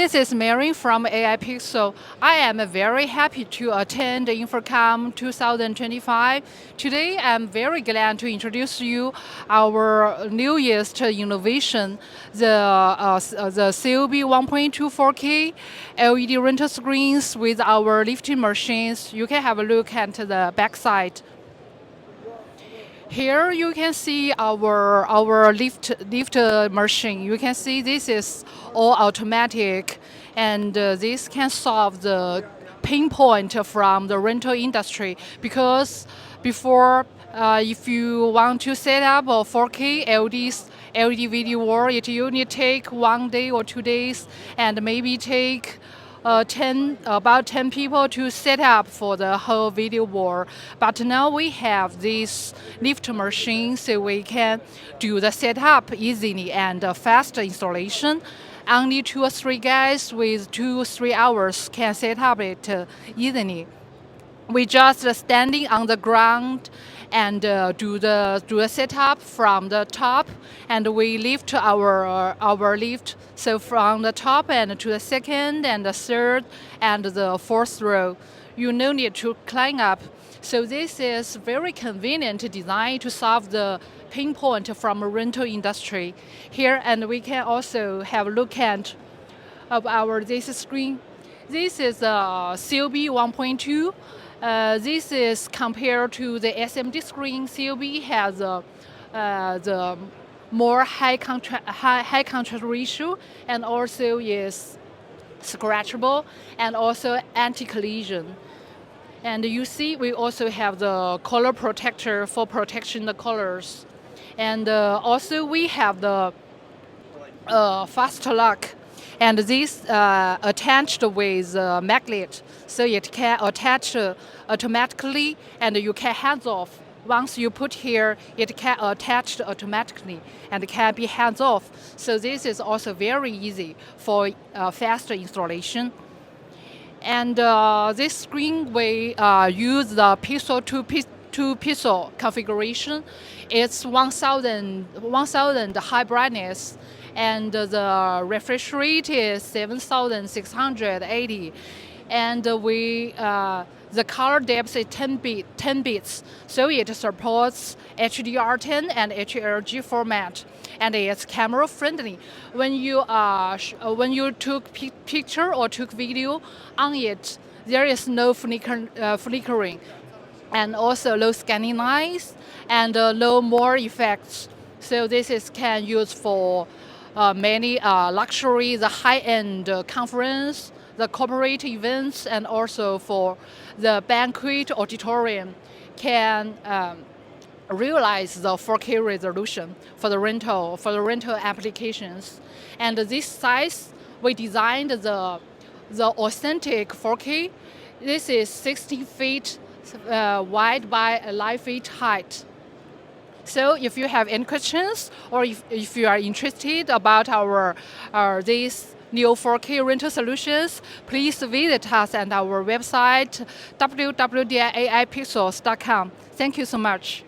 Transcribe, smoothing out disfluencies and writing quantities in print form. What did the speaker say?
this is Mary from AI Pixel. I am very happy to attend InfoComm 2025. Today, I'm very glad to introduce you our newest innovation, the COB 1.24K LED rental screens with our lifting machines. You can have a look at the backside. Here you can see our lift machine. You can see this is all automatic, and this can solve the pain point from the rental industry. Because before, if you want to set up a 4K LED video wall, it only take 1 day or 2 days, and maybe take about 10 people to set up for the whole video wall. But now we have this lift machine, so we can do the setup easily and fast installation. Only 2 or 3 guys with 2 or 3 hours can set up it easily. We just standing on the ground and do the setup from the top, and we lift our lift. So from the top and to the second and the third and the fourth row, you no need to climb up. So this is very convenient design to solve the pain point from a rental industry here. And we can also have a look at this screen. This is a COB 1.2. This is compared to the SMD screen. COB has the more high contrast ratio, and also is scratchable and also anti-collision. And you see, we also have the color protector for protection the colors, and also we have the fast lock. And this attached with a magnet, so it can attach automatically, and you can hands off. Once you put here, it can attach automatically and can be hands off. So this is also very easy for faster installation. And this screen we use the pixel to pixel configuration. It's 1000 high brightness, and the refresh rate is 7680, and the color depth is 10 bits, so it supports HDR10 and HLG format, and it's camera friendly. When you took picture or took video on it, there is no flickering, and also low scanning lines and low more effects. So this can use for many luxury, the high-end conference, the corporate events, and also for the banquet auditorium can realize the 4K resolution for the rental applications. And this size, we designed the authentic 4K. This is 60 feet wide by 9 feet height. So if you have any questions, or if you are interested about these new 4K rental solutions, please visit us at our website www.aipixels.com. Thank you so much.